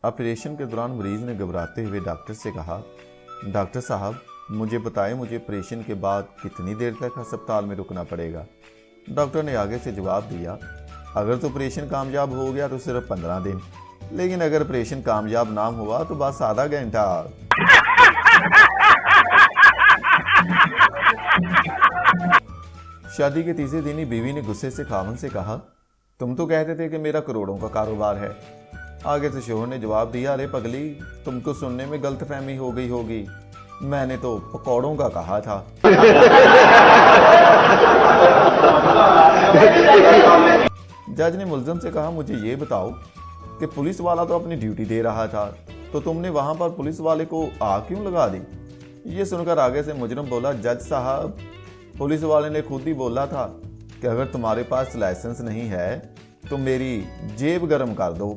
Operation के दौरान मरीज ने घबराते हुए डॉक्टर से कहा, डॉक्टर साहब मुझे बताएं, मुझे ऑपरेशन के बाद कितनी देर तक अस्पताल में रुकना पड़ेगा। डॉक्टर ने आगे से जवाब दिया, अगर तो ऑपरेशन कामयाब हो गया तो सिर्फ 15 दिन, लेकिन अगर ऑपरेशन कामयाब ना हुआ तो बस आधा घंटा। शादी के तीसरे दिन ही बीवी ने गुस्से से खावन से कहा, तुम तो कहते थे कि मेरा करोड़ों का कारोबार है। आगे से शोहर ने जवाब दिया, अरे पगली, तुमको सुनने में गलतफहमी हो गई होगी, मैंने तो पकौड़ों का कहा था। जज ने मुलजम से कहा, मुझे ये बताओ कि पुलिस वाला तो अपनी ड्यूटी दे रहा था, तो तुमने वहां पर पुलिस वाले को आग क्यों लगा दी? ये सुनकर आगे से मुजरम बोला, जज साहब पुलिस वाले ने खुद ही बोला था कि अगर तुम्हारे पास लाइसेंस नहीं है तो मेरी जेब गर्म कर दो।